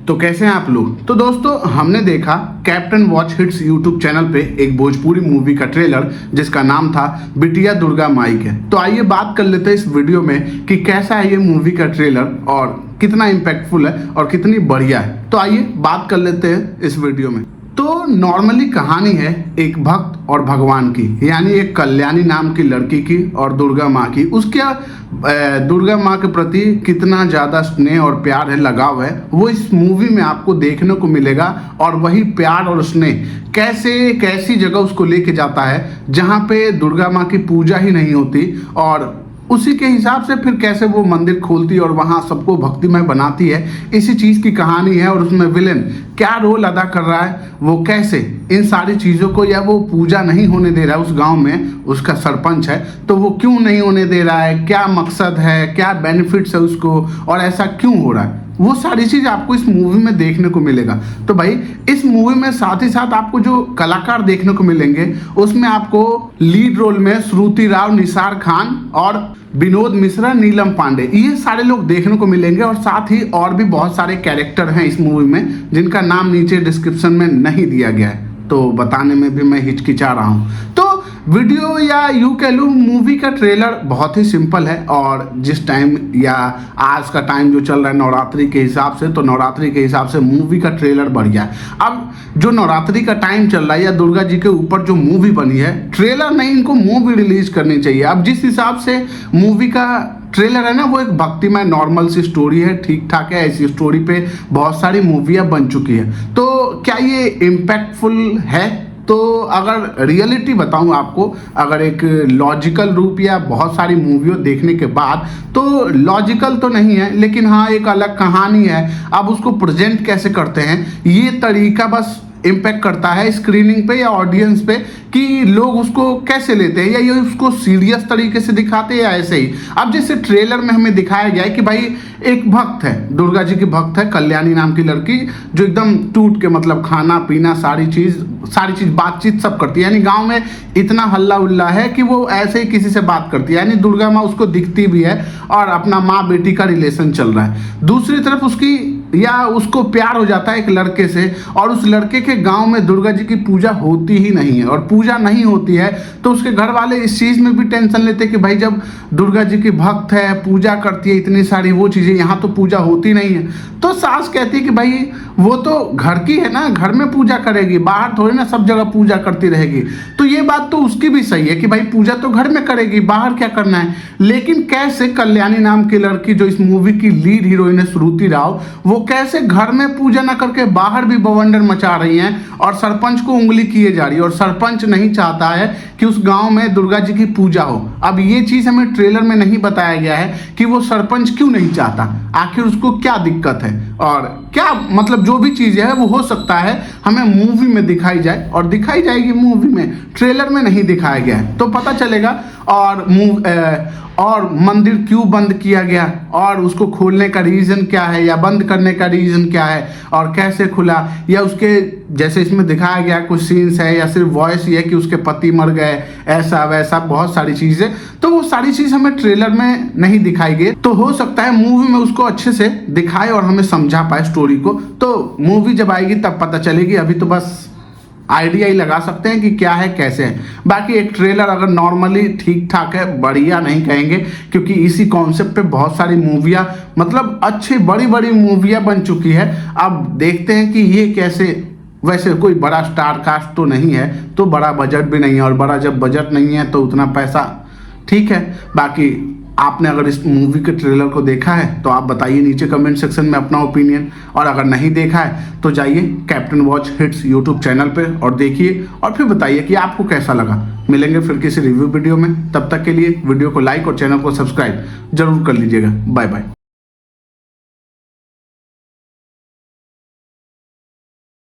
तो कैसे हैं आप लोग। तो दोस्तों हमने देखा captain watch hits YouTube channel पे एक भोजपुरी मूवी का ट्रेलर जिसका नाम था बिटिया दुर्गा माई के। तो आइए बात कर लेते हैं इस वीडियो में कि कैसा है ये मूवी का ट्रेलर और कितना इम्पैक्टफुल है और कितनी बढ़िया है। तो आइए बात कर लेते हैं इस वीडियो में। तो नॉर्मली कहानी है एक भक्त और भगवान की, यानी एक कल्याणी नाम की लड़की की और दुर्गा माँ की। उसके दुर्गा माँ के प्रति कितना ज़्यादा स्नेह और प्यार है, लगाव है, वो इस मूवी में आपको देखने को मिलेगा। और वही प्यार और स्नेह कैसी जगह उसको लेके जाता है जहाँ पे दुर्गा माँ की पूजा ही नहीं होती, और उसी के हिसाब से फिर कैसे वो मंदिर खोलती और वहाँ सबको भक्तिमय बनाती है। इसी चीज़ की कहानी है। और उसमें विलेन क्या रोल अदा कर रहा है, वो कैसे इन सारी चीज़ों को, या वो पूजा नहीं होने दे रहा है उस गांव में, उसका सरपंच है तो वो क्यों नहीं होने दे रहा है, क्या मकसद है, क्या बेनिफिट्स है उसको, और ऐसा क्यों हो रहा है, वो सारी चीज़ आपको इस मूवी में देखने को मिलेगा। तो भाई इस मूवी में साथ ही साथ आपको जो कलाकार देखने को मिलेंगे उसमें आपको लीड रोल में श्रुति राव, निसार खान और विनोद मिश्रा, नीलम पांडे, ये सारे लोग देखने को मिलेंगे। और साथ ही और भी बहुत सारे कैरेक्टर हैं इस मूवी में जिनका नाम नीचे डिस्क्रिप्शन में नहीं दिया गया है, तो बताने में भी मैं हिचकिचा रहा हूँ। तो वीडियो या यूँ कह लूँ मूवी का ट्रेलर बहुत ही सिंपल है। और जिस टाइम या आज का टाइम जो चल रहा है नवरात्रि के हिसाब से, तो नवरात्रि के हिसाब से मूवी का ट्रेलर बढ़िया है। अब जो नवरात्रि का टाइम चल रहा है या दुर्गा जी के ऊपर जो मूवी बनी है, ट्रेलर नहीं, इनको मूवी रिलीज करनी चाहिए। अब जिस हिसाब से मूवी का ट्रेलर है ना, वो एक भक्तिमय नॉर्मल सी स्टोरी है, ठीक ठाक है। ऐसी स्टोरी पे बहुत सारी मूवियाँ बन चुकी है, तो क्या ये इम्पैक्टफुल है? तो अगर रियलिटी बताऊं आपको, अगर एक लॉजिकल रूप या बहुत सारी मूवियों देखने के बाद, तो लॉजिकल तो नहीं है, लेकिन हाँ एक अलग कहानी है। अब उसको प्रेजेंट कैसे करते हैं, ये तरीका बस इम्पैक्ट करता है स्क्रीनिंग पे या ऑडियंस पे, कि लोग उसको कैसे लेते हैं, या ये उसको सीरियस तरीके से दिखाते हैं या ऐसे ही। अब जैसे ट्रेलर में हमें दिखाया गया है कि भाई एक भक्त है, दुर्गा जी की भक्त है, कल्याणी नाम की लड़की, जो एकदम टूट के मतलब खाना पीना सारी चीज़ बातचीत सब करती है। यानी गांव में इतना हल्ला उल्ला है कि वो ऐसे ही किसी से बात करती है, यानी दुर्गा माँ उसको दिखती भी है और अपना माँ बेटी का रिलेशन चल रहा है। दूसरी तरफ उसको प्यार हो जाता है एक लड़के से, और उस लड़के के गांव में दुर्गा जी की पूजा होती ही नहीं है। और पूजा नहीं होती है तो उसके घर वाले इस चीज़ में भी टेंशन लेते हैं कि भाई जब दुर्गा जी की भक्त है, पूजा करती है इतनी सारी वो चीज़ें, यहाँ तो पूजा होती नहीं है। तो सास कहती है कि भाई वो तो घर की है ना, घर में पूजा करेगी, बाहर थोड़ी ना सब जगह पूजा करती रहेगी। तो ये बात तो उसकी भी सही है कि भाई पूजा तो घर में करेगी, बाहर क्या करना है। लेकिन कैसे कल्याणी नाम की लड़की, जो इस मूवी की लीड हीरोइन है श्रुति राव, वो कैसे घर में पूजा ना करके बाहर भी बवंडर मचा रही हैं और सरपंच को उंगली किए जा रही है। और सरपंच नहीं चाहता है कि उस गांव में दुर्गा जी की पूजा हो। अब ये चीज़ हमें ट्रेलर में नहीं बताया गया है कि वो सरपंच क्यों नहीं चाहता, आखिर उसको क्या दिक्कत है, और क्या मतलब जो भी चीज़ है वो हो सकता है हमें मूवी में दिखाई जाए, और दिखाई जाएगी मूवी में, ट्रेलर में नहीं दिखाया गया है तो पता चलेगा। और मंदिर क्यों बंद किया गया, और उसको खोलने का रीज़न क्या है, या बंद करने का रीज़न क्या है, और कैसे खुला, या उसके जैसे इसमें दिखाया गया कुछ सीन्स है, या सिर्फ वॉइस ही है कि उसके पति मर गए, ऐसा वैसा बहुत सारी चीज़ें। तो वो सारी चीज़ हमें ट्रेलर में नहीं दिखाई गई, तो हो सकता है मूवी में उसको अच्छे से दिखाए और हमें समझा पाए स्टोरी को। तो मूवी जब आएगी तब पता चलेगी, अभी तो बस आइडिया ही लगा सकते हैं कि क्या है कैसे है। बाकी एक ट्रेलर अगर नॉर्मली ठीक ठाक है, बढ़िया नहीं कहेंगे, क्योंकि इसी कॉन्सेप्ट पे बहुत सारी मूवियाँ, मतलब अच्छी बड़ी बड़ी मूवियाँ बन चुकी है। अब देखते हैं कि ये कैसे, वैसे कोई बड़ा स्टार कास्ट तो नहीं है, तो बड़ा बजट भी नहीं है, और बड़ा जब बजट नहीं है तो उतना पैसा ठीक है। बाकी आपने अगर इस मूवी के ट्रेलर को देखा है तो आप बताइए नीचे कमेंट सेक्शन में अपना ओपिनियन, और अगर नहीं देखा है तो जाइए captain watch hits YouTube channel पे और देखिए, और फिर बताइए कि आपको कैसा लगा। मिलेंगे फिर किसी रिव्यू वीडियो में, तब तक के लिए वीडियो को लाइक और चैनल को सब्सक्राइब जरूर कर लीजिएगा। Bye bye.